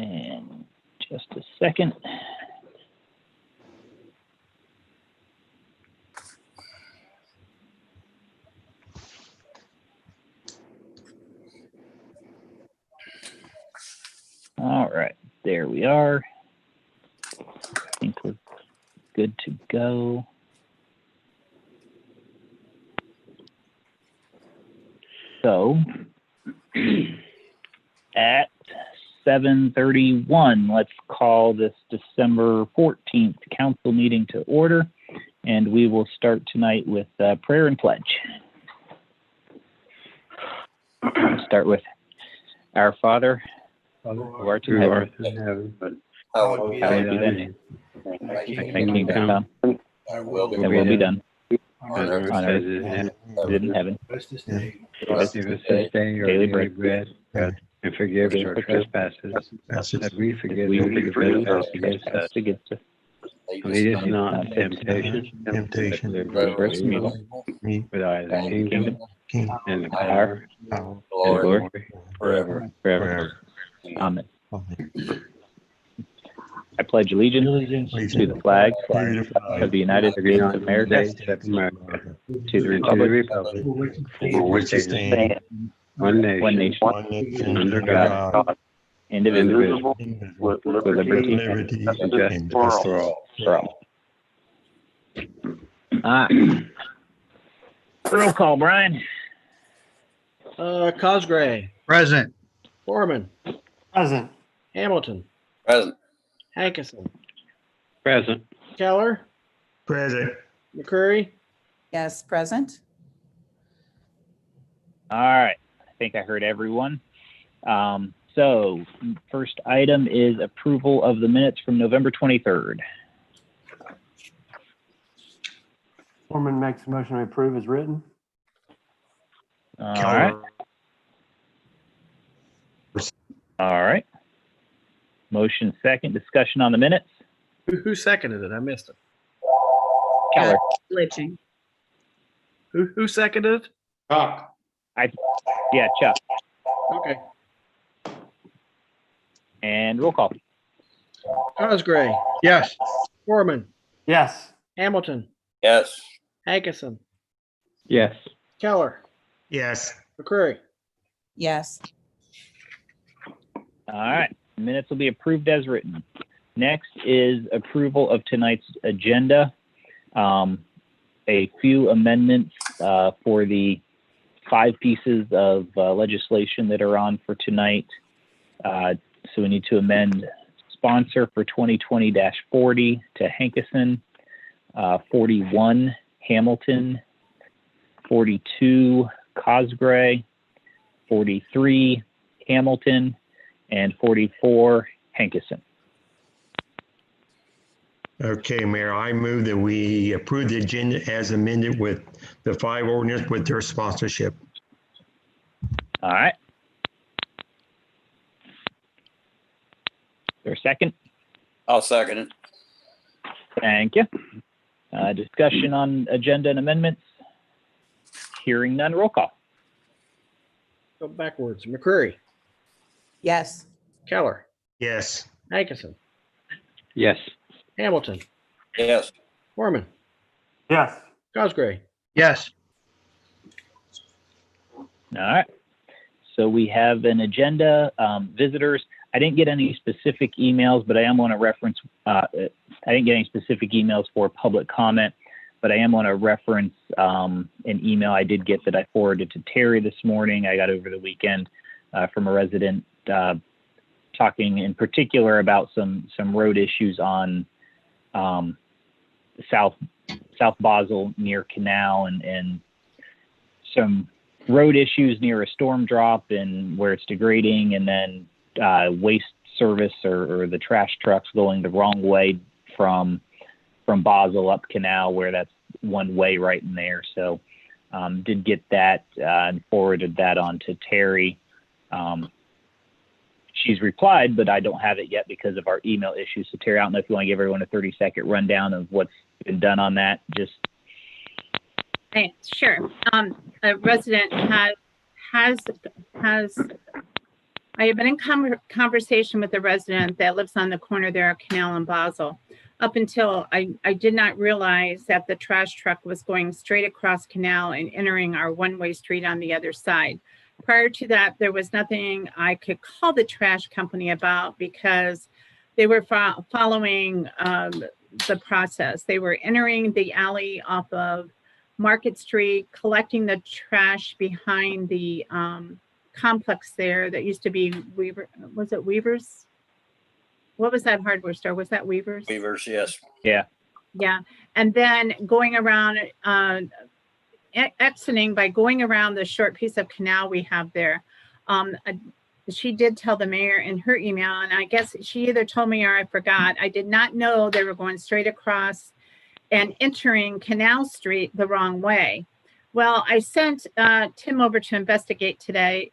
And just a second. All right, there we are. I think we're good to go. So at 7:31, let's call this December 14th council meeting to order, and we will start tonight with prayer and pledge. We'll start with our Father, who art in heaven, hallowed be thy name. Thy kingdom come, thy will be done on earth as it is in heaven. Give us this day our daily bread, and forgive us our trespasses, as we forgive those who trespass against us. Lead us not into temptation, but deliver us from evil. For thine is the kingdom, and the power, and glory, forever. Amen. I pledge allegiance to the flag of the United States of America, to the republic for which it stands, one nation, under God, indivisible, with liberty and justice for all. Roll call, Brian. Cosgray. Present. Foreman. Present. Hamilton. Present. Hankinson. Present. Keller. Present. McCurry. Yes, present. All right. I think I heard everyone. So first item is approval of the minutes from November 23rd. Foreman makes a motion to approve as written. All right. All right. Motion second. Discussion on the minutes. Who seconded it? I missed it. Keller. Glitching. Who seconded it? Chuck. Yeah, Chuck. Okay. And roll call. Cosgray. Yes. Foreman. Yes. Hamilton. Yes. Hankinson. Yes. Keller. Yes. McCurry. Yes. All right. Minutes will be approved as written. Next is approval of tonight's agenda. A few amendments for the 5 pieces of legislation that are on for tonight. So we need to amend sponsor for 2020-40 to Hankinson, 41 Hamilton, 42 Cosgray, 43 Hamilton, and 44 Hankinson. Okay, Mayor, I move that we approve the agenda as amended with the 5 ordinance with their sponsorship. All right. Is there a second? I'll second it. Thank you. Discussion on agenda and amendments. Hearing none, roll call. Go backwards. McCurry. Yes. Keller. Yes. Hankinson. Yes. Hamilton. Yes. Foreman. Yes. Cosgray. Yes. All right. So we have an agenda. Visitors. I didn't get any specific emails, but I am on a reference. I didn't get any specific emails for public comment, but I am on a reference an email I did get that I forwarded to Terry this morning. I got over the weekend from a resident talking in particular about some road issues on South Basel near Canal and some road issues near a storm drop and where it's degrading, and then waste service or the trash trucks going the wrong way from Basel up Canal, where that's one way right in there. So did get that and forwarded that on to Terry. She's replied, but I don't have it yet because of our email issues. So Terry, I don't know if you want to give everyone a 30-second rundown of what's been done on that. Just Sure. A resident has I have been in conversation with a resident that lives on the corner there at Canal and Basel. Up until I did not realize that the trash truck was going straight across Canal and entering our one-way street on the other side. Prior to that, there was nothing I could call the trash company about because they were following the process. They were entering the alley off of Market Street, collecting the trash behind the complex there that used to be Weaver. Was it Weaver's? What was that hardware store? Was that Weaver's? Weavers, yes. Yeah. Yeah. And then going around, exiting by going around the short piece of canal we have there. She did tell the mayor in her email, and I guess she either told me or I forgot. I did not know they were going straight across and entering Canal Street the wrong way. Well, I sent Tim over to investigate today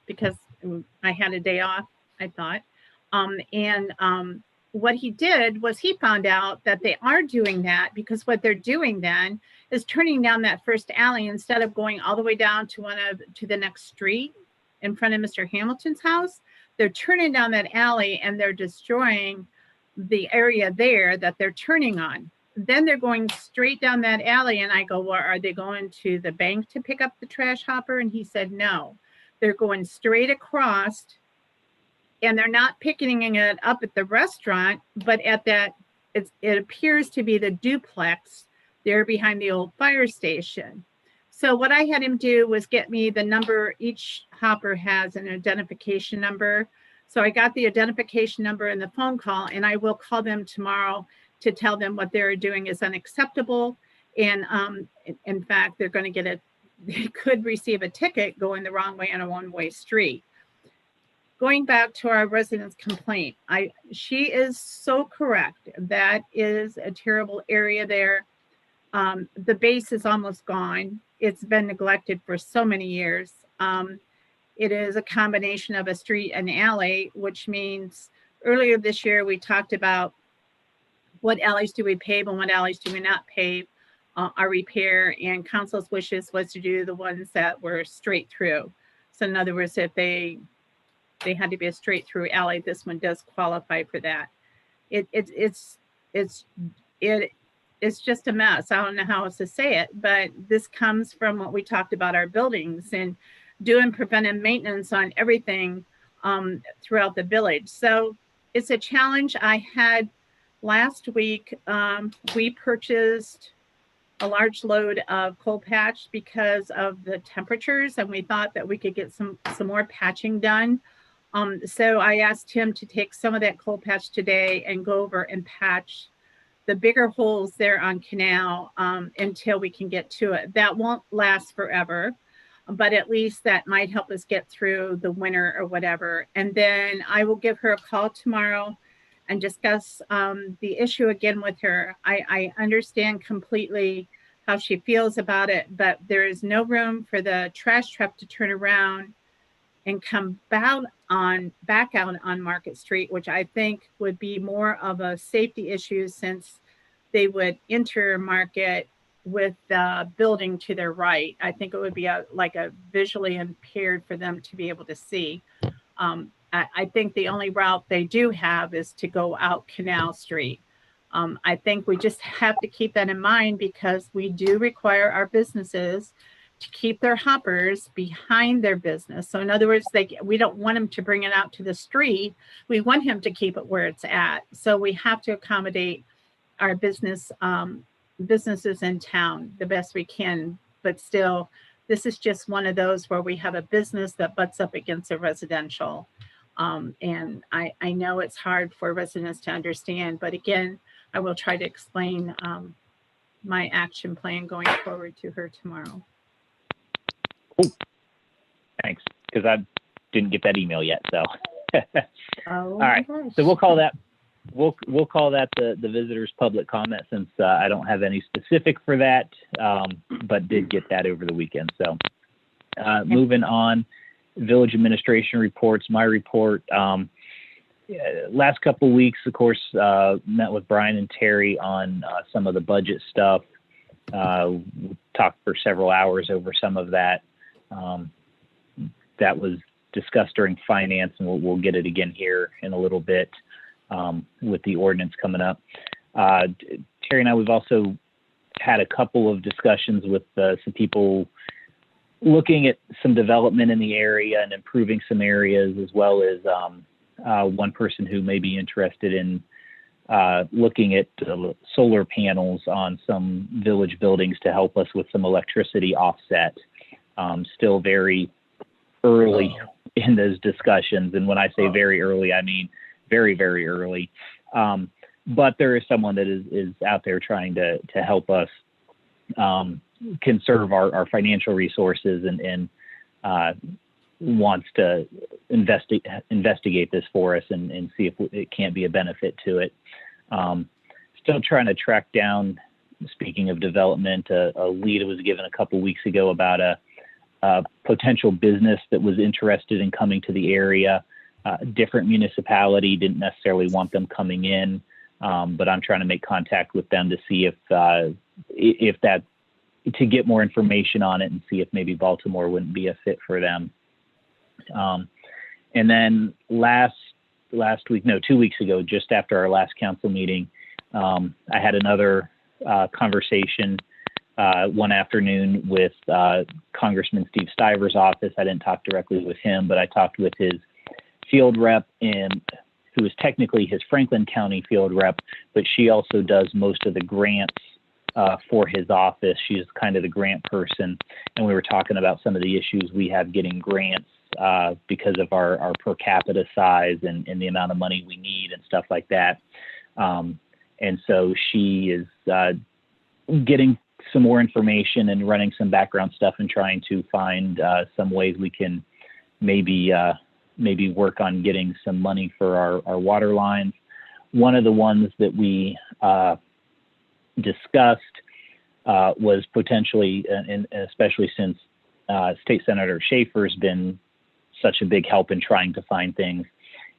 because I had a day off, I thought. What he did was he found out that they are doing that because what they're doing then is turning down that first alley instead of going all the way down to the next street in front of Mr. Hamilton's house. They're turning down that alley and they're destroying the area there that they're turning on. Then they're going straight down that alley. And I go, well, are they going to the bank to pick up the trash hopper? And he said, no, they're going straight across and they're not picking it up at the restaurant, but at that, it appears to be the duplex there behind the old fire station. So what I had him do was get me the number. Each hopper has an identification number. So I got the identification number in the phone call, and I will call them tomorrow to tell them what they're doing is unacceptable. And in fact, they're going to they could receive a ticket going the wrong way on a one-way street. Going back to our resident's complaint, she is so correct. That is a terrible area there. The base is almost gone. It's been neglected for so many years. It is a combination of a street and alley, which means earlier this year we talked about what alleys do we pave and what alleys do we not pave, our repair, and council's wishes was to do the ones that were straight through. So in other words, if they had to be a straight through alley, this one does qualify for that. It's just a mess. I don't know how else to say it, but this comes from what we talked about our buildings and doing preventive maintenance on everything throughout the village. So it's a challenge. I had last week, we purchased a large load of coal patch because of the temperatures, and we thought that we could get some more patching done. So I asked him to take some of that coal patch today and go over and patch the bigger holes there on Canal until we can get to it. That won't last forever, but at least that might help us get through the winter or whatever. And then I will give her a call tomorrow and discuss the issue again with her. I understand completely how she feels about it, but there is no room for the trash truck to turn around and come back out on Market Street, which I think would be more of a safety issue since they would enter Market with the building to their right. I think it would be like a visually impaired for them to be able to see. I think the only route they do have is to go out Canal Street. I think we just have to keep that in mind because we do require our businesses to keep their hoppers behind their business. So in other words, we don't want them to bring it out to the street. We want him to keep it where it's at. So we have to accommodate our businesses in town the best we can. But still, this is just one of those where we have a business that butts up against a residential. And I know it's hard for residents to understand, but again, I will try to explain my action plan going forward to her tomorrow. Thanks, because I didn't get that email yet. So, All right. So we'll call that the visitor's public comment since I don't have any specific for that, but did get that over the weekend. So, moving on, village administration reports. My report. Last couple of weeks, of course, met with Brian and Terry on some of the budget stuff. We talked for several hours over some of that. That was discussed during finance, and we'll get it again here in a little bit with the ordinance coming up. Terry and I, we've also had a couple of discussions with some people looking at some development in the area and improving some areas, as well as one person who may be interested in looking at solar panels on some village buildings to help us with some electricity offset. Still very early in those discussions. And when I say very early, I mean very, very early. But there is someone that is out there trying to help us conserve our financial resources and wants to investigate this for us and see if it can't be a benefit to it. Still trying to track down, speaking of development, a lead was given a couple weeks ago about a potential business that was interested in coming to the area. Different municipality, didn't necessarily want them coming in, but I'm trying to make contact with them to see if that, to get more information on it and see if maybe Baltimore wouldn't be a fit for them. And then last week, no, 2 weeks ago, just after our last council meeting, I had another conversation one afternoon with Congressman Steve Stiver's office. I didn't talk directly with him, but I talked with his field rep, and who is technically his Franklin County field rep, but she also does most of the grants for his office. She's kind of the grant person, and we were talking about some of the issues we have getting grants because of our per capita size and the amount of money we need and stuff like that. And so she is getting some more information and running some background stuff and trying to find some ways we can maybe work on getting some money for our water lines. One of the ones that we discussed was potentially, and especially since State Senator Schaefer's been such a big help in trying to find things,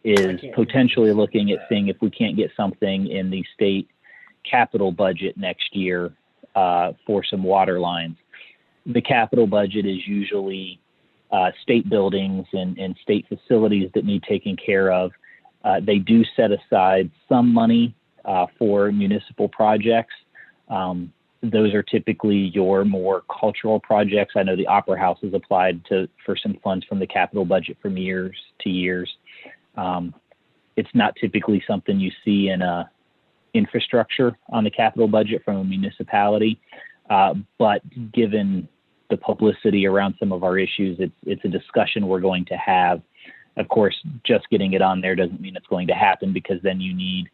is potentially looking at seeing if we can't get something in the state capital budget next year for some water lines. The capital budget is usually state buildings and state facilities that need taken care of. They do set aside some money for municipal projects. Those are typically your more cultural projects. I know the Opera House has applied for some funds from the capital budget from years to years. It's not typically something you see in infrastructure on the capital budget from a municipality, but given the publicity around some of our issues, it's a discussion we're going to have. Of course, just getting it on there doesn't mean it's going to happen, because then you need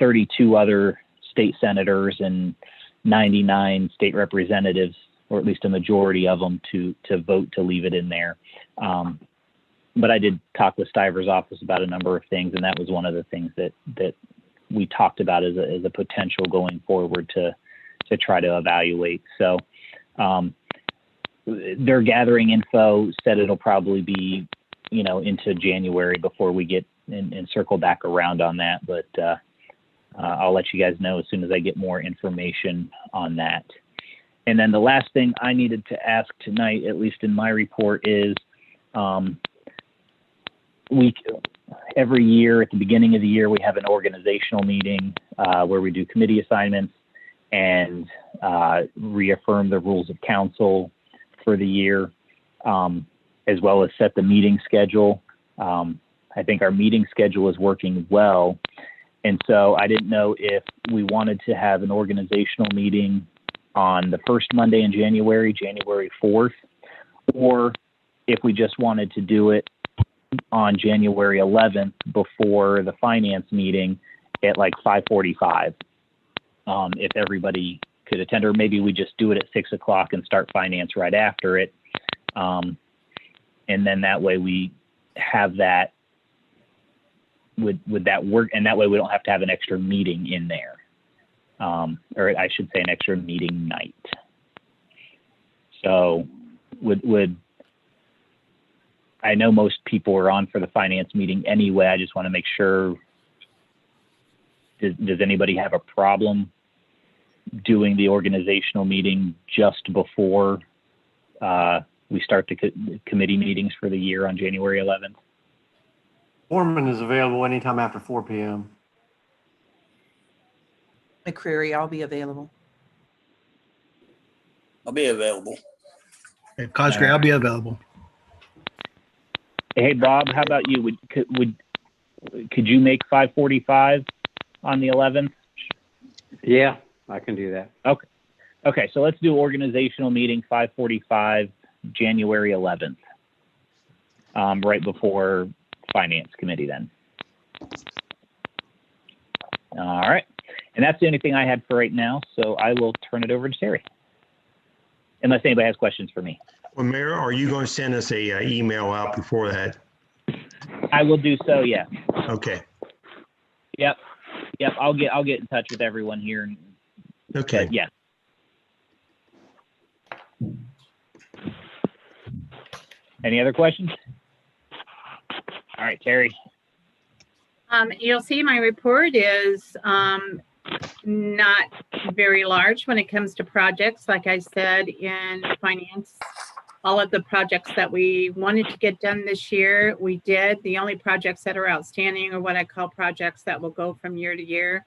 32 other state senators and 99 state representatives, or at least a majority of them, to vote to leave it in there. But I did talk with Stiver's office about a number of things, and that was one of the things that we talked about as a potential going forward to try to evaluate. So they're gathering info, said it'll probably be, into January before we get and circle back around on that. But I'll let you guys know as soon as I get more information on that. And then the last thing I needed to ask tonight, at least in my report, is every year at the beginning of the year, we have an organizational meeting where we do committee assignments and reaffirm the rules of council for the year, as well as set the meeting schedule. I think our meeting schedule is working well. And so I didn't know if we wanted to have an organizational meeting on the first Monday in January, January 4th, or if we just wanted to do it on January 11th before the finance meeting at like 5:45. If everybody could attend, or maybe we just do it at 6 o'clock and start finance right after it. And then that way we have that, would that work? And that way we don't have to have an extra meeting in there. Or I should say an extra meeting night. So would I know most people are on for the finance meeting anyway. I just want to make sure, does anybody have a problem we start the committee meetings for the year on January 11th. Foreman is available anytime after 4 p.m. McCreary, I'll be available. I'll be available. Cosgrave, I'll be available. Hey, Bob, how about you? Could you make 5:45 on the 11th? Yeah, I can do that. Okay, so let's do organizational meeting 5:45, January 11th, right before Finance Committee then. All right, and that's the only thing I had for right now, so I will turn it over to Terry. Unless anybody has questions for me. Well, Mayor, are you going to send us a email out before that? I will do so, yeah. Okay. Yep, I'll get in touch with everyone here. Okay. Yeah. Any other questions? All right, Terry. You'll see my report is not very large when it comes to projects. Like I said, in finance, all of the projects that we wanted to get done this year, we did. The only projects that are outstanding are what I call projects that will go from year to year.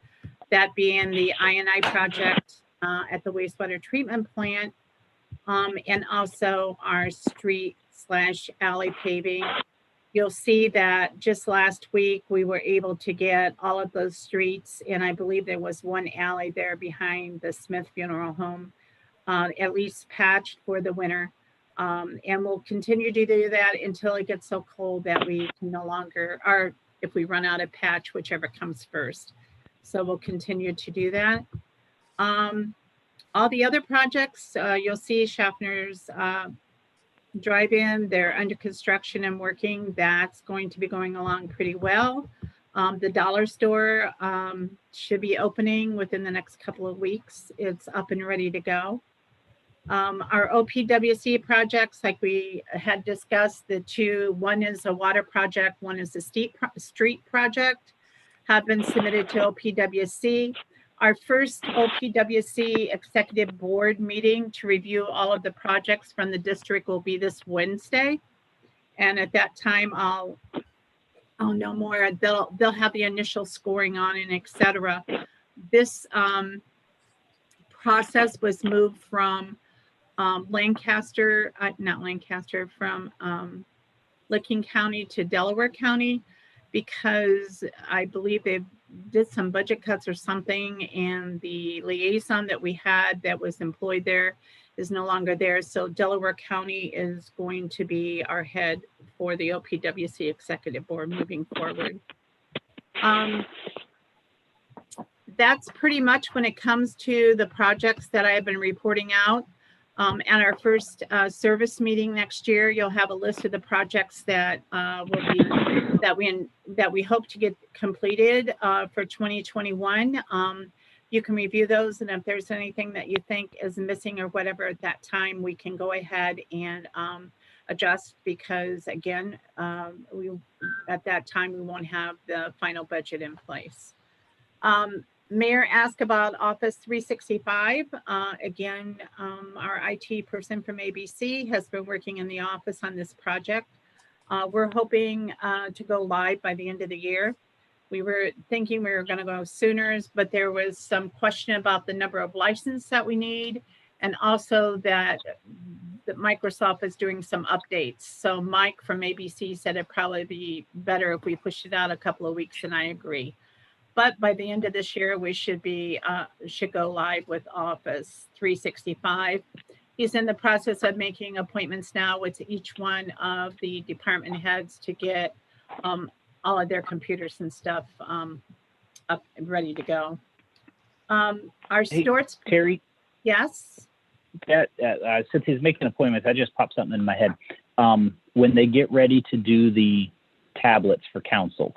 That being the I&I project at the wastewater treatment plant, and also our street/alley paving. You'll see that just last week we were able to get all of those streets, and I believe there was one alley there behind the Smith Funeral Home, at least patched for the winter. And we'll continue to do that until it gets so cold that we can no longer, or if we run out of patch, whichever comes first. So we'll continue to do that. All the other projects, you'll see Schaffner's Drive-In, they're under construction and working. That's going to be going along pretty well. The dollar store should be opening within the next couple of weeks. It's up and ready to go. Our OPWC projects, like we had discussed, the two, one is a water project, one is a street project, have been submitted to OPWC. Our first OPWC executive board meeting to review all of the projects from the district will be this Wednesday. And at that time, I'll know more. They'll have the initial scoring on it, et cetera. This process was moved from from Licking County to Delaware County, because I believe they did some budget cuts or something, and the liaison that we had that was employed there is no longer there. So Delaware County is going to be our head for the OPWC Executive Board moving forward. That's pretty much when it comes to the projects that I have been reporting out. At our first service meeting next year, you'll have a list of the projects that we hope to get completed for 2021. You can review those, and if there's anything that you think is missing or whatever at that time, we can go ahead and adjust, because again, at that time we won't have the final budget in place. Mayor asked about Office 365. Again, our IT person from ABC has been working in the office on this project. We're hoping to go live by the end of the year. We were thinking we were going to go sooner, but there was some question about the number of licenses that we need, and also that Microsoft is doing some updates. So Mike from ABC said it'd probably be better if we pushed it out a couple of weeks, and I agree. But by the end of this year, we should go live with Office 365. He's in the process of making appointments now with each one of the department heads to get all of their computers and stuff up and ready to go. Our stores. Terry? Yes? Since he's making appointments, that just popped something in my head. When they get ready to do the tablets for council,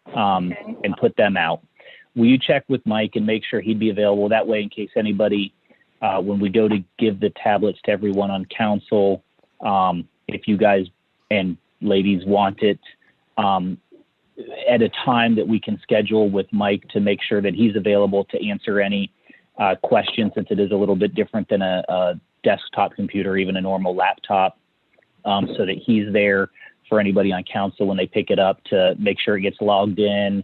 Okay. and put them out, will you check with Mike and make sure he'd be available? That way, in case anybody, when we go to give the tablets to everyone on council, if you guys and ladies want it, at a time that we can schedule with Mike to make sure that he's available to answer any questions, since it is a little bit different than a desktop computer, even a normal laptop. so that he's there for anybody on council when they pick it up to make sure it gets logged in.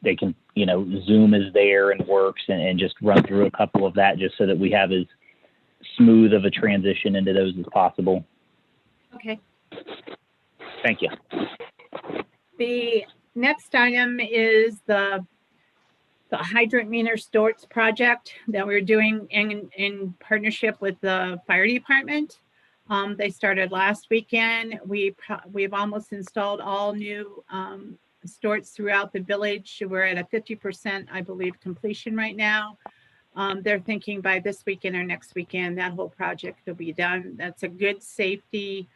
They can, Zoom is there and works, and just run through a couple of that just so that we have as smooth of a transition into those as possible. Okay. Thank you. The next item is the hydrant meter storage project that we're doing in partnership with the fire department. They started last weekend. We've almost installed all new storage throughout the village. We're at a 50%, I believe, completion right now. They're thinking by this weekend or next weekend, that whole project will be done. That's a good safety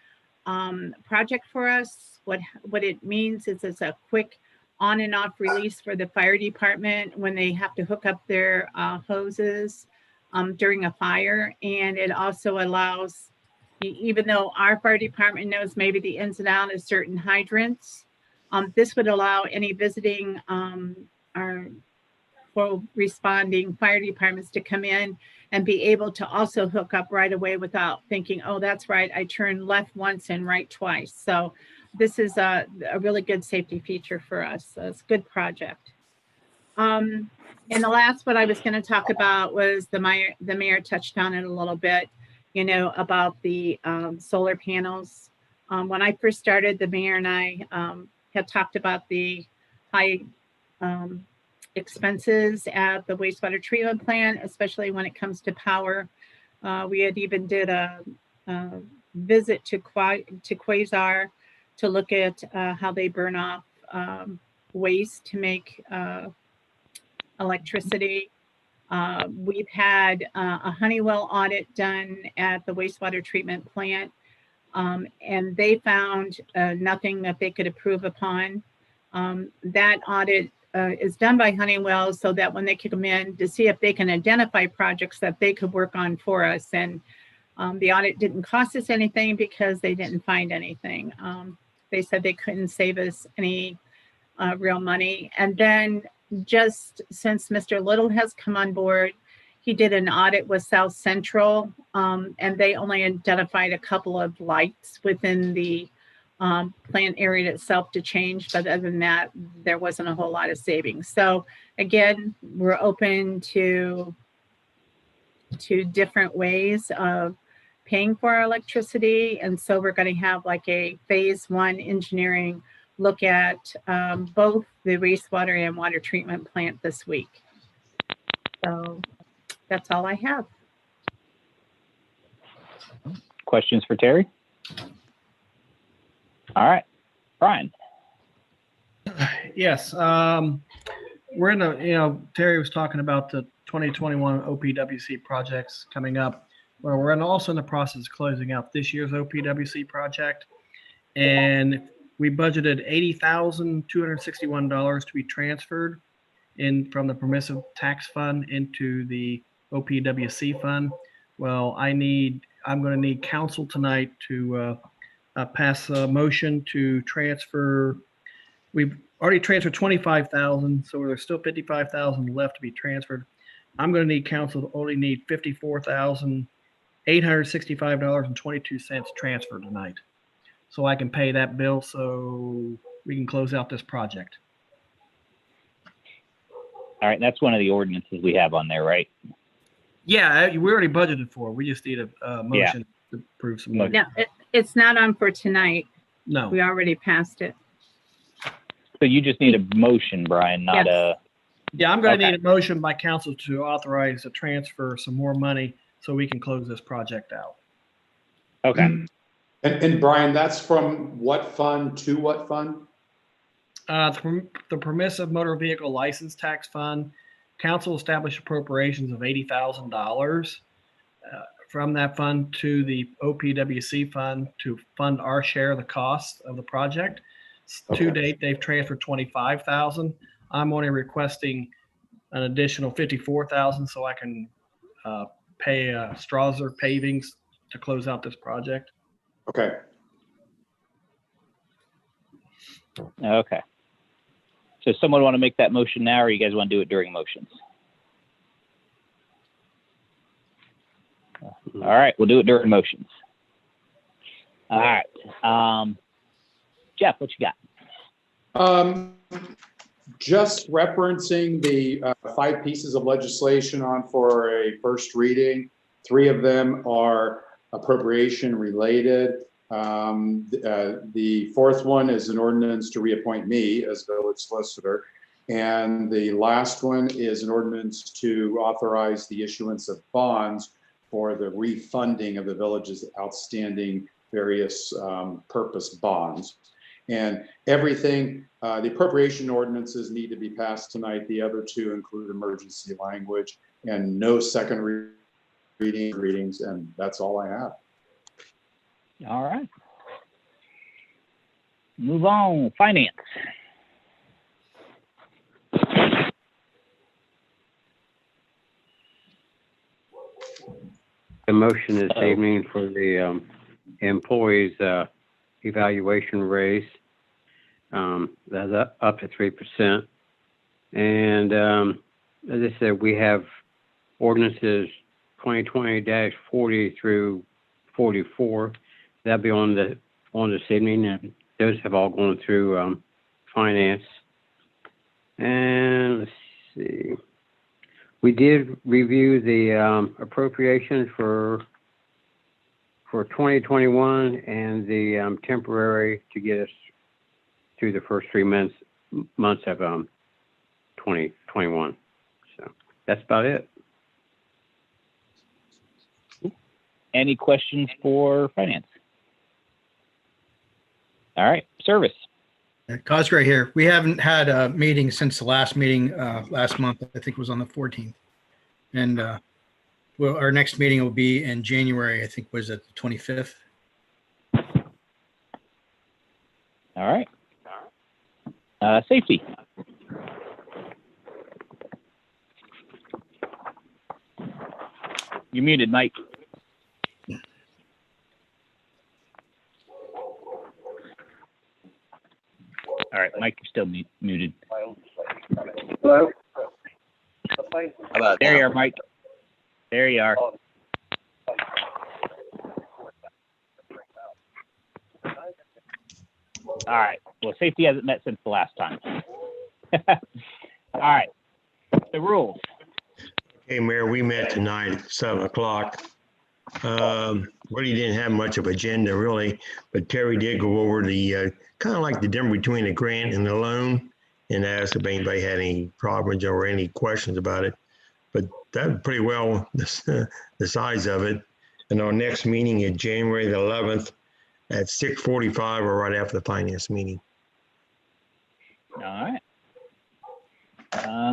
project for us. What it means is it's a quick on and off release for the fire department when they have to hook up their hoses during a fire. And it also allows, even though our fire department knows maybe the ins and outs of certain hydrants, this would allow any visiting our responding fire departments to come in and be able to also hook up right away without thinking, oh, that's right, I turned left once and right twice. So this is a really good safety feature for us. So it's a good project. And the last one I was going to talk about was the mayor touched on it a little bit, about the solar panels. When I first started, the mayor and I had talked about the high expenses at the wastewater treatment plant, especially when it comes to power. We had even did a visit to Quasar to look at how they burn off waste to make electricity. We've had a Honeywell audit done at the wastewater treatment plant, and they found nothing that they could approve upon. That audit is done by Honeywell so that when they come in to see if they can identify projects that they could work on for us. And the audit didn't cost us anything because they didn't find anything. They said they couldn't save us any real money. And then just since Mr. Little has come on board, he did an audit with South Central, and they only identified a couple of lights within the plant area itself to change. But other than that, there wasn't a whole lot of savings. So again, we're open to different ways of paying for our electricity. And so we're going to have like a phase one engineering look at both the wastewater and water treatment plant this week. So that's all I have. Questions for Terry? All right, Brian. Yes. We're in the, Terry was talking about the 2021 OPWC projects coming up. Well, we're also in the process of closing out this year's OPWC project. And we budgeted $80,261 to be transferred from the permissive tax fund into the OPWC fund. Well, I'm going to need council tonight to pass a motion to transfer. We've already transferred $25,000, so there's still $55,000 left to be transferred. I'm going to need council to only need $54,865.22 transferred tonight, so I can pay that bill so we can close out this project. All right, that's one of the ordinances we have on there, right? Yeah, we already budgeted for it. We just need a motion to approve some money. No, it's not on for tonight. No. We already passed it. So you just need a motion, Brian, not Yes. Yeah, I'm going to need a motion by council to authorize to transfer some more money so we can close this project out. Okay. And Brian, that's from what fund to what fund? The permissive motor vehicle license tax fund. Council established appropriations of $80,000 from that fund to the OPWC fund to fund our share of the cost of the project. Okay. To date, they've transferred $25,000. I'm only requesting an additional $54,000 so I can pay Strasser Pavings to close out this project. Okay. Okay. So someone want to make that motion now, or you guys want to do it during motions? All right, we'll do it during motions. All right. Jeff, what you got? Just referencing the 5 pieces of legislation on for a first reading. 3 of them are appropriation related. The 4th one is an ordinance to reappoint me as village solicitor. And the last one is an ordinance to authorize the issuance of bonds for the refunding of the village's outstanding various purpose bonds. And everything, the appropriation ordinances need to be passed tonight. The other 2 include emergency language and no second readings, and that's all I have. All right. Move on. Finance. The motion this evening for the employees evaluation raise. That's up to 3%. And as I said, we have ordinances 2020-40 through 44. That'll be on this evening, and those have all gone through finance. And let's see. We did review the appropriations for 2021 and the temporary to get us through the first 3 months of 2021. So that's about it. Any questions for finance? All right, service. Cosgray here. We haven't had a meeting since the last meeting last month. I think it was on the 14th. And well, our next meeting will be in January. I think was it the 25th. All right. Safety. You're muted, Mike. All right, Mike, you're still muted. Hello? There you are, Mike. There you are. All right. Well, safety hasn't met since the last time. All right. The rules. Hey, Mayor, we met tonight at 7 o'clock. Really didn't have much of agenda, really, but Terry did go over the kind of like the difference between the grant and the loan and asked if anybody had any problems or any questions about it. But that's pretty well the size of it. And our next meeting is January the 11th at 6:45 or right after the finance meeting. All right.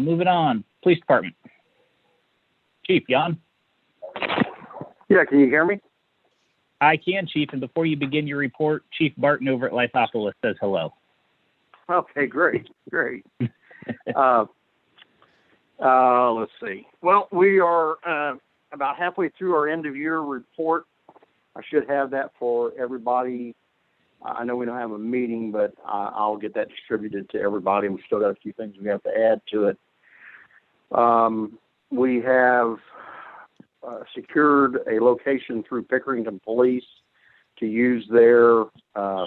Moving on. Police Department. Chief, Jan? Yeah, can you hear me? I can, Chief. And before you begin your report, Chief Barton over at Lithopolis says hello. Okay, great. Let's see. Well, we are about halfway through our end of year report. I should have that for everybody. I know we don't have a meeting, but I'll get that distributed to everybody. We've still got a few things we have to add to it. We have secured a location through Pickerington Police to use their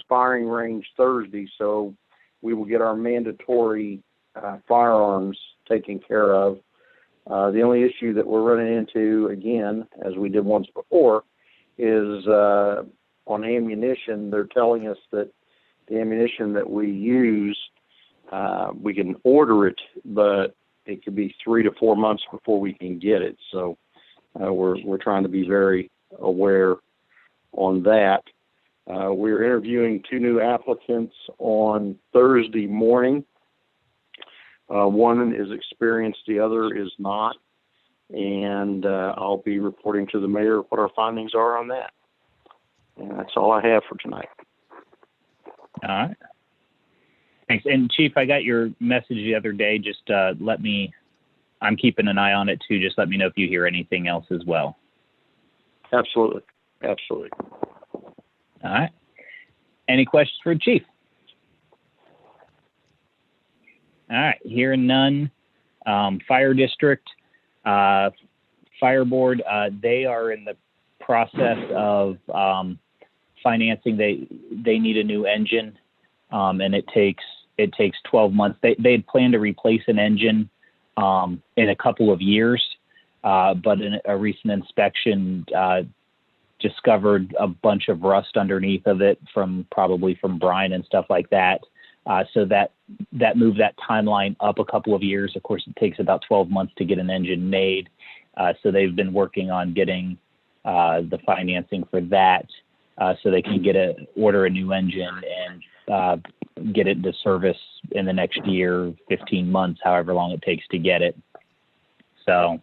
firing range Thursday, so we will get our mandatory firearms taken care of. The only issue that we're running into, again, as we did once before, is on ammunition. They're telling us that the ammunition that we use, we can order it, but it could be 3 to 4 months before we can get it. So we're trying to be very aware on that. We're interviewing 2 new applicants on Thursday morning. One is experienced, the other is not. And I'll be reporting to the mayor what our findings are on that. And that's all I have for tonight. All right. Thanks. And Chief, I got your message the other day. Just I'm keeping an eye on it too. Just let me know if you hear anything else as well. Absolutely. All right. Any questions for Chief? All right. Hearing none. Fire District, Fire Board, they are in the process of financing. They need a new engine, and it takes 12 months. They had planned to replace an engine in a couple of years, but in a recent inspection discovered a bunch of rust underneath of it probably from brine and stuff like that. So that moved that timeline up a couple of years. Of course, it takes about 12 months to get an engine made. So they've been working on getting the financing for that, so they can order a new engine and get it into service in the next year, 15 months, however long it takes to get it. So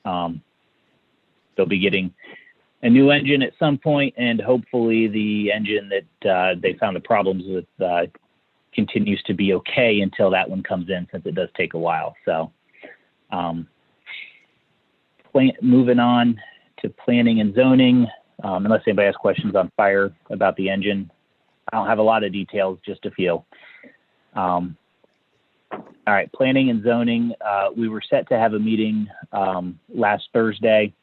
they'll be getting a new engine at some point, and hopefully the engine that they found the problems with continues to be okay until that one comes in, since it does take a while. So moving on to planning and zoning, unless anybody has questions on fire about the engine. I don't have a lot of details, just a few. All right, planning and zoning. We were set to have a meeting last Thursday.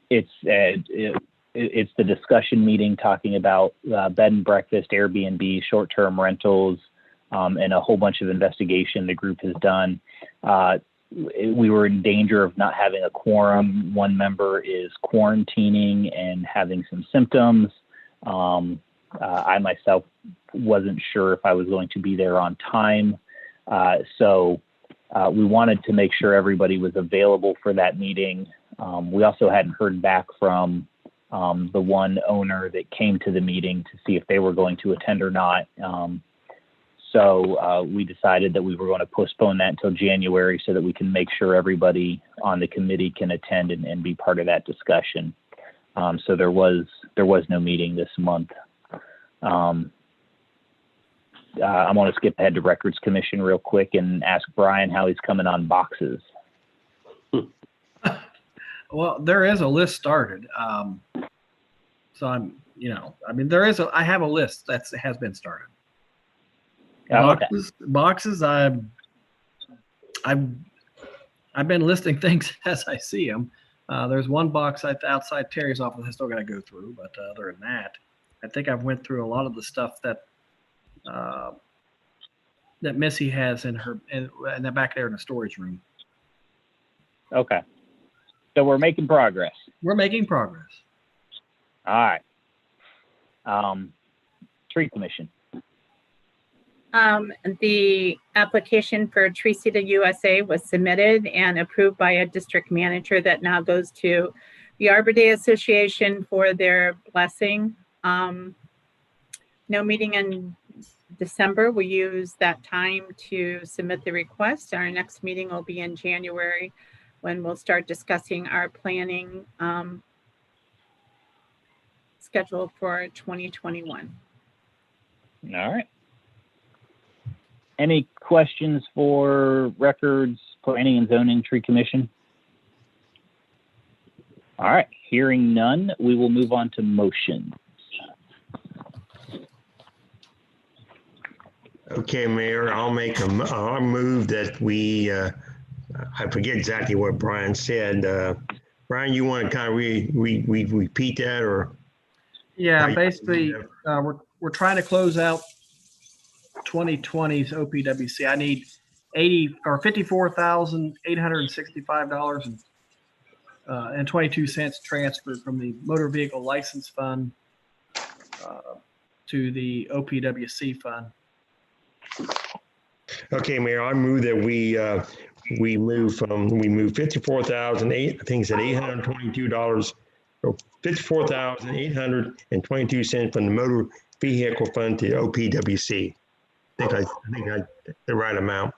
It's the discussion meeting talking about bed and breakfast, Airbnb, short-term rentals, and a whole bunch of investigation the group has done. We were in danger of not having a quorum. One member is quarantining and having some symptoms. I myself wasn't sure if I was going to be there on time. So we wanted to make sure everybody was available for that meeting. We also hadn't heard back from the one owner that came to the meeting to see if they were going to attend or not. So we decided that we were going to postpone that until January so that we can make sure everybody on the committee can attend and be part of that discussion. So there was no meeting this month. I'm going to skip ahead to Records Commission real quick and ask Brian how he's coming on boxes. Well, there is a list started. So I have a list that has been started. Boxes. I've been listing things as I see them. There's one box outside Terry's office I still got to go through, but other than that, I think I've went through a lot of the stuff that Missy has in the back there in the storage room. Okay. So we're making progress. We're making progress. All right. Tree Commission. The application for Treecita USA was submitted and approved by a district manager that now goes to the Arbor Day Association for their blessing. No meeting in December. We use that time to submit the request. Our next meeting will be in January, when we'll start discussing our planning schedule for 2021. All right. Any questions for Records, Planning and Zoning, Tree Commission? All right, hearing none, we will move on to motions. Okay, Mayor, I'll move that we, I forget exactly what Brian said. Brian, you want to kind of repeat that, or? Yeah, basically, we're trying to close out 2020's OPWC. I need $54,865.22 transferred from the Motor Vehicle License Fund to the OPWC fund. Okay, Mayor, I move that we move $54,000, I think it's at $822, or $54,822 from the Motor Vehicle Fund to OPWC. I think the right amount.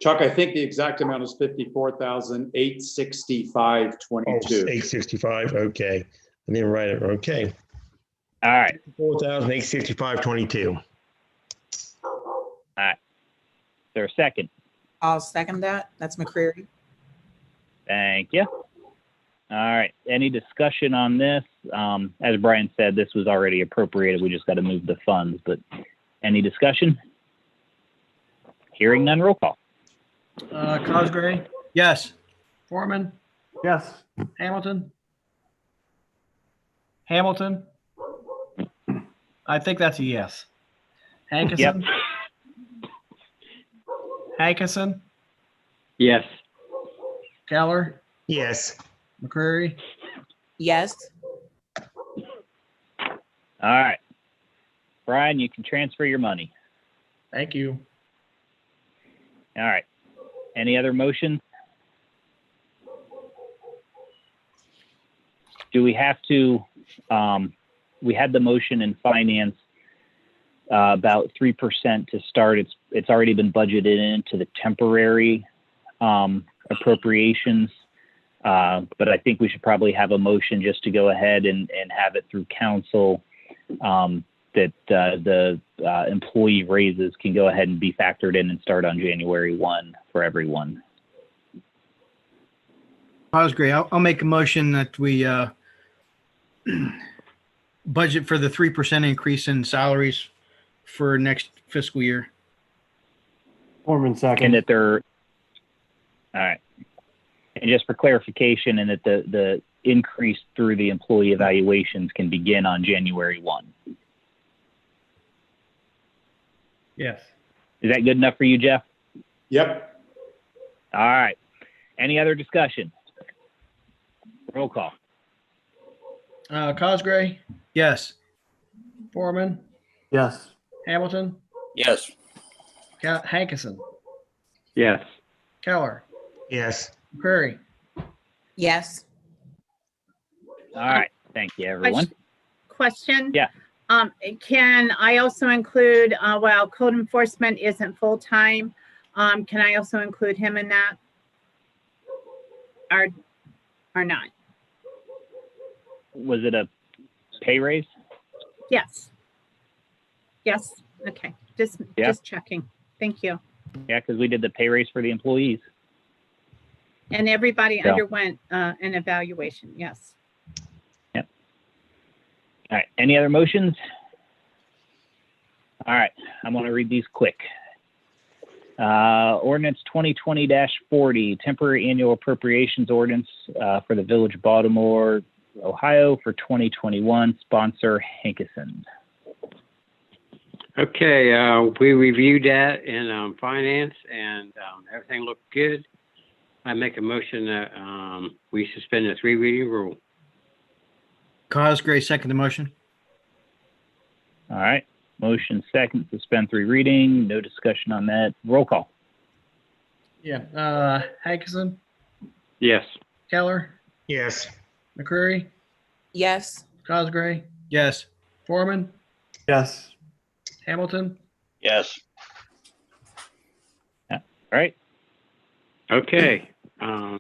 Chuck, I think the exact amount is $54,865.22. Oh, 865. Okay, I didn't write it. Okay. All right. $54,865.22. All right. Is there a second? I'll second that. That's McCreary. Thank you. All right. Any discussion on this? As Brian said, this was already appropriated. We just got to move the funds, but any discussion? Hearing none, roll call. Cosgray, Yes. Foreman, Yes. Hamilton, Hamilton? I think that's a yes. Hankerson? Hankerson? Yes. Keller? Yes. McCreary? Yes. All right. Brian, you can transfer your money. Thank you. All right. Any other motions? Do we have to, we had the motion in finance about 3% to start. It's already been budgeted into the temporary appropriations. But I think we should probably have a motion just to go ahead and have it through council that the employee raises can go ahead and be factored in and start on January 1 for everyone. Cosgray, I'll make a motion that we budget for the 3% increase in salaries for next fiscal year. Foreman And second. that they're, all right. And just for clarification, and that the increase through the employee evaluations can begin on January 1. Yes. Is that good enough for you, Jeff? Yep. All right. Any other discussion? Roll call. Cosgray? Yes. Foreman? Yes. Hamilton? Yes. Hankerson? Yes. Keller? Yes. McCreary? Yes. All right. Thank you, everyone. Question? Yeah. Can I also include, while code enforcement isn't full-time, can I also include him in that? Or not? Was it a pay raise? Yes. Yes, okay, just checking. Thank you. Yeah, because we did the pay raise for the employees. And everybody So- underwent an evaluation, yes. All right. Any other motions? All right. I'm going to read these quick. Ordinance 2020-40, temporary annual appropriations ordinance for the Village of Baltimore, Ohio for 2021. Sponsor Hankerson. Okay, we reviewed that in finance and everything looked good. I make a motion that we suspend the 3 reading rule. Cosgray, second the motion. All right. Motion second, suspend 3 reading. No discussion on that. Roll call. Yeah. Hankerson? Yes. Keller? Yes. McCreary? Yes. Cosgray? Yes. Foreman? Yes. Hamilton? Yes. All right. Okay. I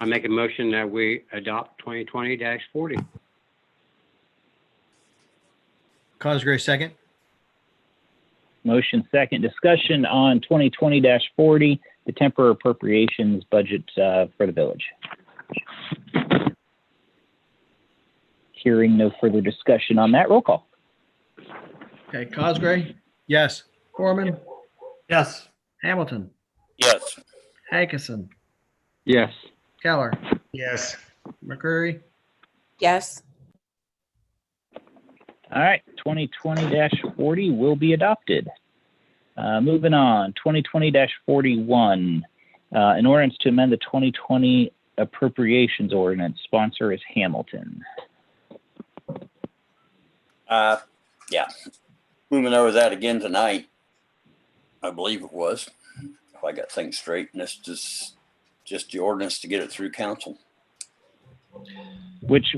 make a motion that we adopt 2020-40. Cosgray, second. Motion second, discussion on 2020-40, the temporary appropriations budget for the village. Hearing no further discussion on that, roll call. Okay, Cosgray? Yes. Foreman? Yes. Hamilton? Yes. Hankerson? Yes. Keller? Yes. McCreary? Yes. All right, 2020-40 will be adopted. Moving on, 2020-41, an ordinance to amend the 2020 appropriations ordinance. Sponsor is Hamilton. Yeah. Moving over that again tonight, I believe it was, if I got things straight, and it's just the ordinance to get it through council. Which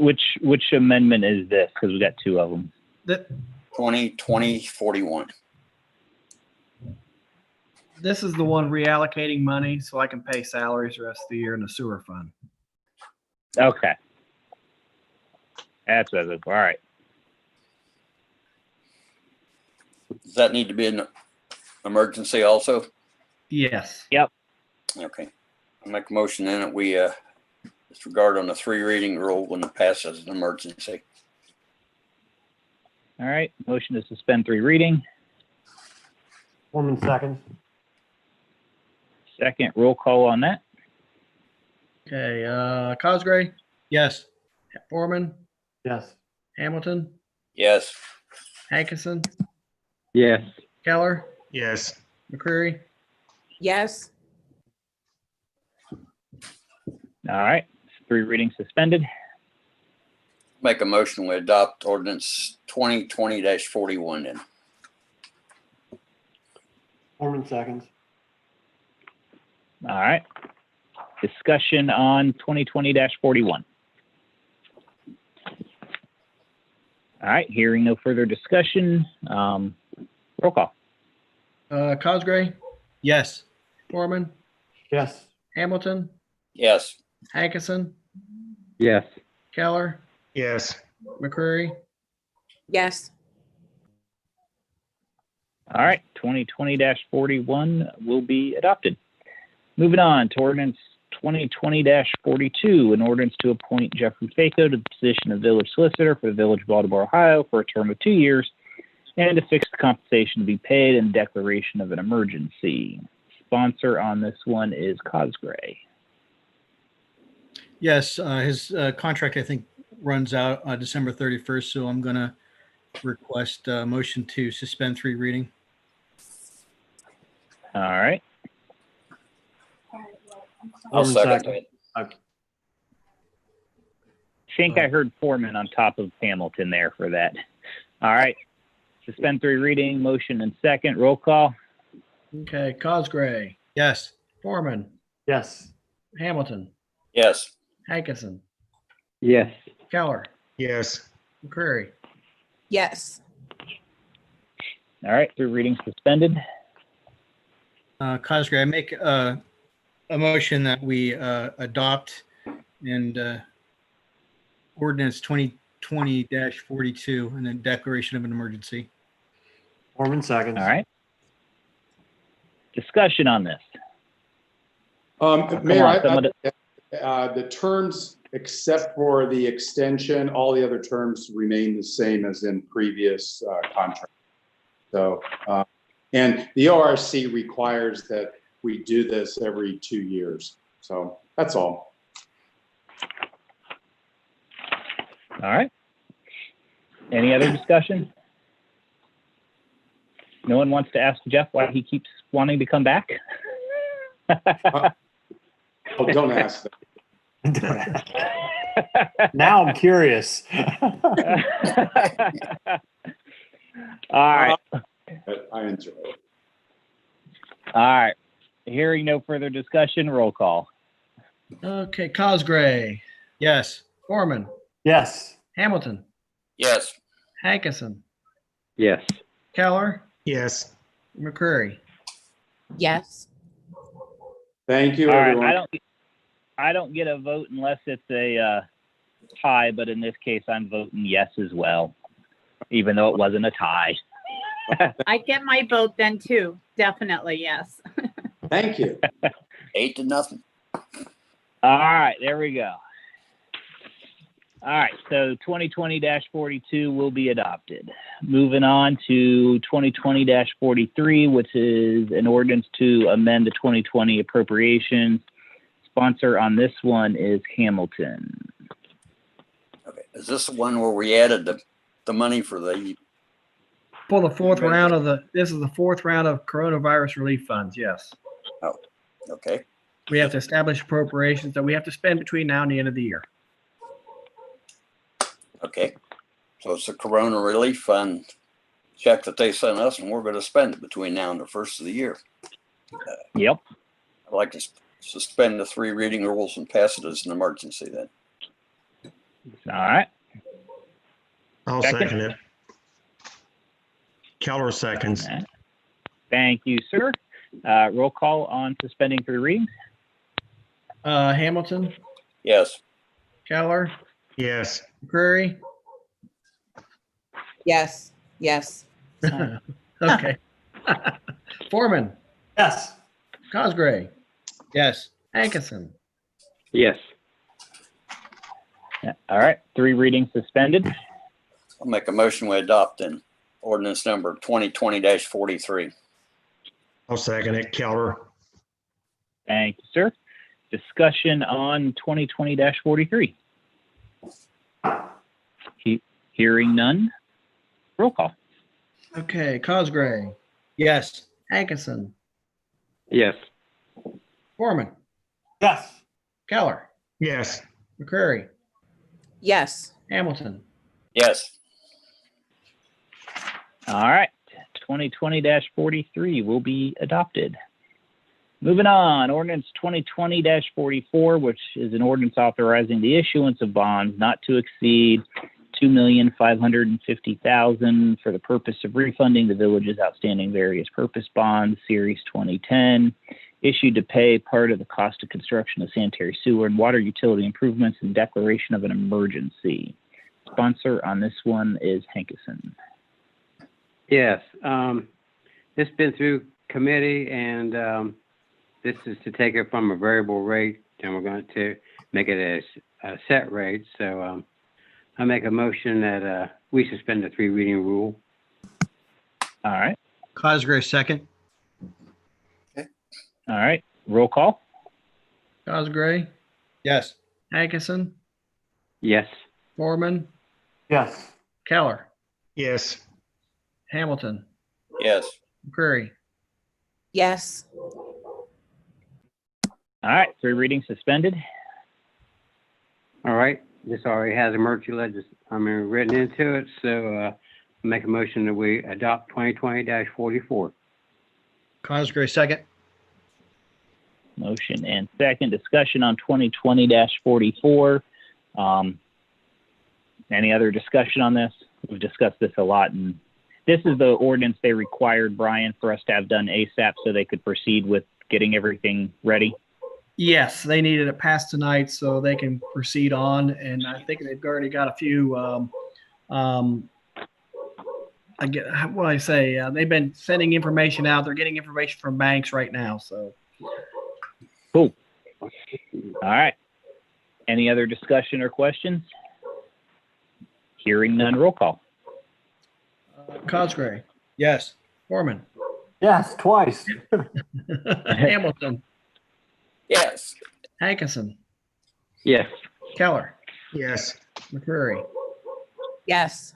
amendment is this? Because we got 2 of them. 2020-41. This is the one reallocating money so I can pay salaries the rest of the year in the sewer fund. Okay. That's what it is. All right. Does that need to be an emergency also? Yes. Yep. Okay. I'll make a motion then that we disregard on the 3 reading rule when it passes an emergency. All right. Motion to suspend 3 reading. Foreman second. Second, roll call on that. Okay, Cosgray? Yes. Foreman? Yes. Hamilton, Yes. Hankinson, Yes. Keller, Yes. McCreary. Yes. All right. 3 readings suspended. Make a motion we adopt ordinance 2020-41 then. Mormon seconds. All right. Discussion on 2020-41. All right. Hearing no further discussion. Roll call. Cosgray, Yes. Foreman, Yes. Hamilton, Yes. Hankinson, Yes. Keller, Yes. McCreary. Yes. All right. 2020-41 will be adopted. Moving on to ordinance 2020-42, an ordinance to appoint Jeffrey Faco to the position of village solicitor for the village of Baltimore, Ohio for a term of 2 years and to fix the compensation to be paid in declaration of an emergency. Sponsor on this one is Cosgray. Yes, his contract, I think, runs out December 31st, so I'm going to request a motion to suspend 3 reading. All right. I'll Mormon second second. it. I think I heard Foreman on top of Hamilton there for that. All right. Suspend 3 reading, motion and second. Roll call. Okay, Cosgray, Yes. Foreman, Yes. Hamilton, Yes. Hankinson, Yes. Keller, Yes. McCreary. Yes. All right. 3 readings suspended. Cosgray, I make a motion that we adopt and ordinance 2020-42 and then declaration of an emergency. Mormon seconds. All right. Discussion on this. Mayor, on, someone the terms, except for the extension, all the other terms remain the same as in previous contracts. So, and the ORC requires that we do this every 2 years. So that's all. All right. Any other discussion? No one wants to ask Jeff why he keeps wanting to come back? Oh, don't ask that. Now I'm curious. All right. I enjoy it. All right. Hearing no further discussion, roll call. Okay, Cosgray, Yes. Foreman, Yes. Hamilton, Yes. Hankinson, Yes. Keller, Yes. McCreary. Yes. Thank you, All right. everyone. I don't get a vote unless it's a tie, but in this case, I'm voting yes as well, even though it wasn't a tie. I get my vote then too. Definitely, yes. Thank you. 8-0. All right, there we go. All right, so 2020-42 will be adopted. Moving on to 2020-43, which is an ordinance to amend the 2020 appropriations. Sponsor on this one is Hamilton. Okay. Is this the one where we added the money for the, For the fourth round of this is the 4th round of coronavirus relief funds, yes. okay, We have to establish appropriations that we have to spend between now and the end of the year. okay. So it's the Corona Relief Fund check that they sent us and we're going to spend it between now and the first of the year. Yep. I'd like to suspend the 3 reading rules and pass it as an emergency then. All right. I'll Second. second it. Keller seconds. Thank you, sir. Roll call on suspending 3 readings. Hamilton, Yes. Keller, Yes. McCreary. Yes. Yes. Okay. Foreman, Yes. Cosgray, Yes. Hankinson, Yes. All right. 3 readings suspended. I'll make a motion we adopt then ordinance number 2020-43. I'll second it. Keller. Thank you, sir. Discussion on 2020-43. Hearing none. Roll call. Okay, Cosgray, Yes. Hankinson, Yes. Foreman, Yes. Keller, Yes. McCrary, Yes. Hamilton. Yes. All right. 2020-43 will be adopted. Moving on, ordinance 2020-44, which is an ordinance authorizing the issuance of bonds not to exceed $2,550,000 for the purpose of refunding the village's outstanding various purpose bonds, Series 2010, issued to pay part of the cost of construction of sanitary sewer and water utility improvements and declaration of an emergency. Sponsor on this one is Hankinson. Yes. This has been through committee, and this is to take it from a variable rate, and we're going to make it a set rate. So I make a motion that we suspend the 3 reading rule. All right. Cosgray, second. All right. Roll call. Cosgray, Yes. Hankinson, Yes. Foreman, Yes. Keller, Yes. Hamilton, Yes. McCrary. Yes. All right. 3 readings suspended. All right. This already has emergency written into it, so make a motion that we adopt 2020-44. Cosgray, second. Motion and second. Discussion on 2020-44. Any other discussion on this? We've discussed this a lot, and this is the ordinance they required, Brian, for us to have done ASAP so they could proceed with getting everything ready. Yes, they needed it passed tonight so they can proceed on, and I think they've already got a few. They've been sending information out. They're getting information from banks right now. So cool. All right. Any other discussion or questions? Hearing none. Roll call. Cosgray, Yes. Foreman, Yes, twice. Hamilton, Yes. Hankinson, Yes. Keller, Yes. McCrary. Yes.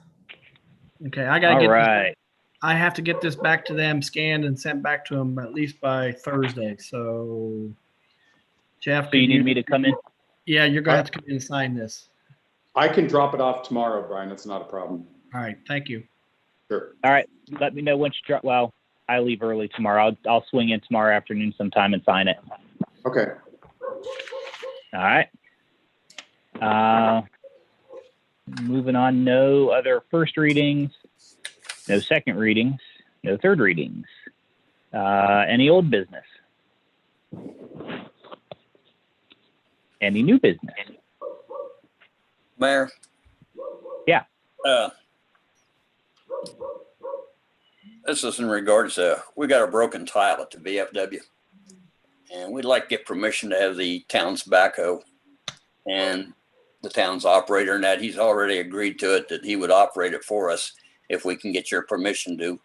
Okay, I gotta All get. right. I have to get this back to them, scanned and sent back to them at least by Thursday. So, Jeff, So you need me to come in? Yeah, you're gonna have to come in and sign this. I can drop it off tomorrow, Brian. That's not a problem. All right, thank you. Sure. All right. Let me know once you drop. Well, I leave early tomorrow. I'll swing in tomorrow afternoon sometime and sign it. Okay. All right. Moving on. No other first readings. No second readings. No third readings. Any old business? Any new business? Mayor? Yeah. This is in regards to, we got a broken tile at the VFW. And we'd like to get permission to have the town's backhoe and the town's operator, and that he's already agreed to it, that he would operate it for us if we can get your permission to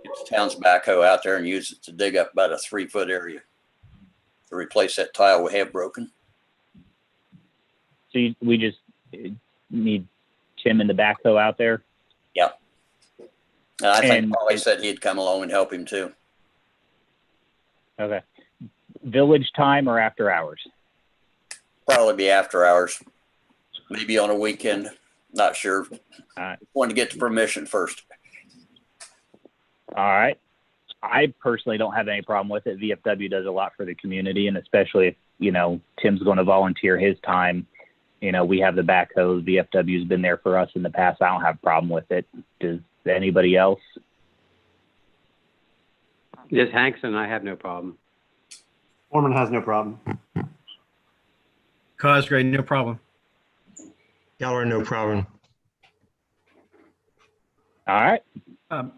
get the town's backhoe out there and use it to dig up about a 3-foot area to replace that tile we have broken. So we just need Tim and the backhoe out there? Yeah. And I think And- Polly said he'd come along and help him too. Okay. Village time or after hours? Probably be after hours, maybe on a weekend. Not sure. Want to get the permission first. All right. I personally don't have any problem with it. VFW does a lot for the community, and especially if, Tim's going to volunteer his time. We have the backhoes. VFW's been there for us in the past. I don't have a problem with it. Does anybody else? This Hankson, I have no problem. Foreman has no problem. Cosgray, no problem. Keller, no problem. All right.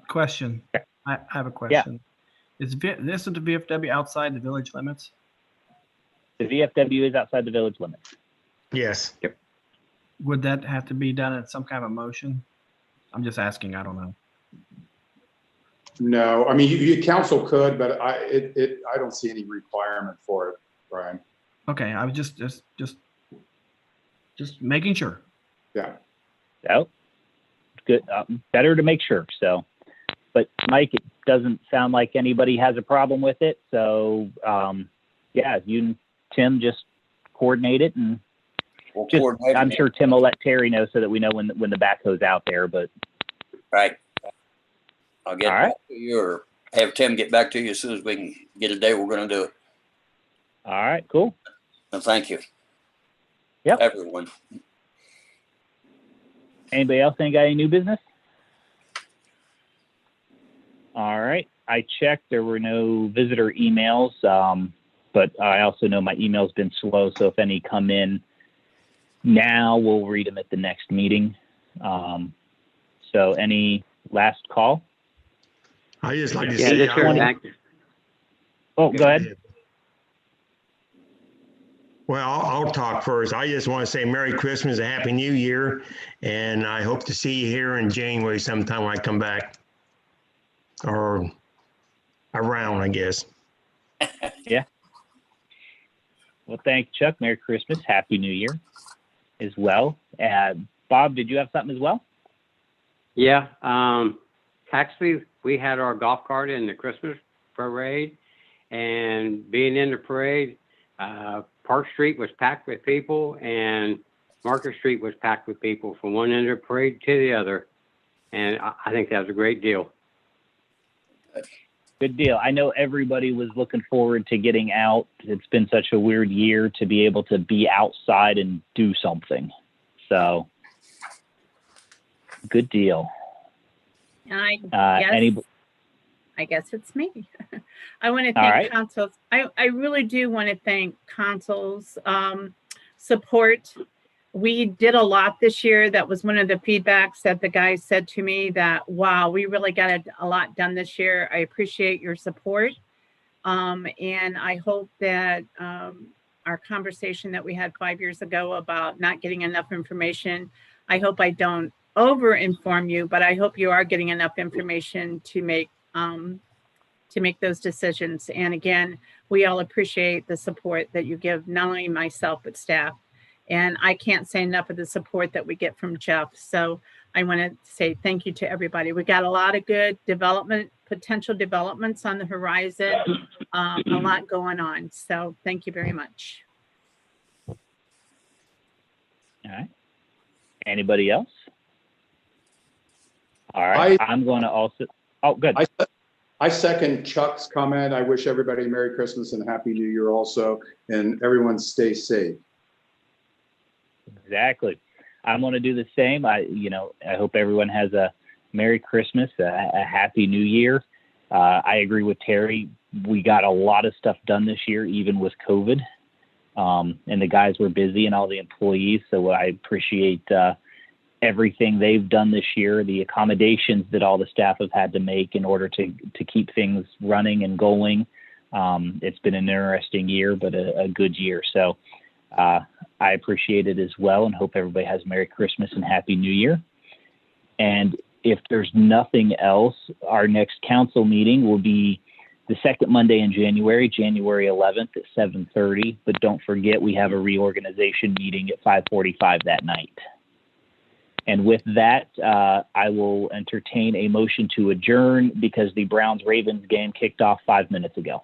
Question. I have a question. Is this is the VFW outside the village limits? The VFW is outside the village limits. Yes. Yep. Would that have to be done in some kind of motion? I'm just asking. I don't know. No, I mean, you council could, but I don't see any requirement for it, Brian. Okay, I was just making sure. Yeah. So, good. Better to make sure. So, but Mike, it doesn't sound like anybody has a problem with it. So, yeah, you and Tim just coordinate it, and We'll just, coordinate. I'm sure Tim will let Terry know so that we know when the backhoe's out there. But Right. I'll get All right. back to you, or have Tim get back to you as soon as we can get a day we're going to do it. all right, cool. And thank you. Yep. Everyone. Anybody else ain't got any new business? All right. I checked. There were no visitor emails, but I also know my email's been slow. So if any come in now, we'll read them at the next meeting. So any last call? I just like to Yeah, see. this year, thank you. Oh, go ahead. Well, I'll talk first. I just want to say Merry Christmas, a Happy New Year, and I hope to see you here in January sometime when I come back. Or around, I guess. Yeah. Well, thank you, Chuck. Merry Christmas. Happy New Year as well. Bob, did you have something as well? Yeah, actually, we had our golf cart in the Christmas parade, and being in the parade, Park Street was packed with people, and Market Street was packed with people from one end of the parade to the other, and I think that was a great deal. Good deal. I know everybody was looking forward to getting out. It's been such a weird year to be able to be outside and do something. So, good deal. I guess it's me. I want to All thank right. Consols. I really do want to thank Consols support. We did a lot this year. That was one of the feedbacks that the guys said to me, that, wow, we really got a lot done this year. I appreciate your support. And I hope that our conversation that we had 5 years ago about not getting enough information, I hope I don't over inform you, but I hope you are getting enough information to make those decisions. And again, we all appreciate the support that you give, not only myself, but staff. And I can't say enough of the support that we get from Jeff. So I want to say thank you to everybody. We got a lot of good potential developments on the horizon, a lot going on. So thank you very much. All right. Anybody else? All right. I'm going to also. Oh, good. I second Chuck's comment. I wish everybody Merry Christmas and Happy New Year also, and everyone stay safe. Exactly. I'm going to do the same. I hope everyone has a Merry Christmas, a Happy New Year. I agree with Terry. We got a lot of stuff done this year, even with COVID. And the guys were busy, and all the employees. So I appreciate everything they've done this year, the accommodations that all the staff have had to make in order to keep things running and going. It's been an interesting year, but a good year. So I appreciate it as well, and hope everybody has a Merry Christmas and Happy New Year. And if there's nothing else, our next council meeting will be the second Monday in January, January 11th at 7:30. But don't forget, we have a reorganization meeting at 5:45 that night. And with that, I will entertain a motion to adjourn because the Browns-Ravens game kicked off 5 minutes ago.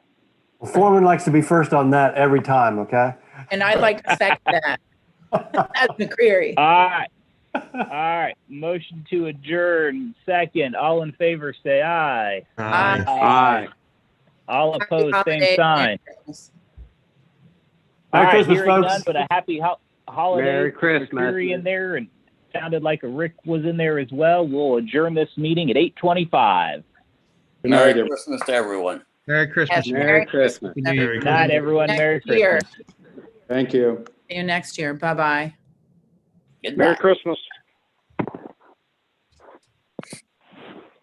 Well, Foreman likes to be first on that every time, okay? And I'd like to second that. That's McCreary. All right. Motion to adjourn. Second. All in favor, say aye. Aye. Aye. All opposed, same Holiday. sign. All Merry right, Christmas, hearing folks. none, but a happy holiday. Merry Christmas. McCreary in there, and sounded like a Rick was in there as well. We'll adjourn this meeting at 8:25. Good night, Merry everyone. Christmas to everyone. Merry Christmas. Yes, Merry Christmas. Happy New Year. Good night, everyone. Next Merry year. Christmas. Thank you. See you next year. Bye-bye. Goodbye. Merry Christmas.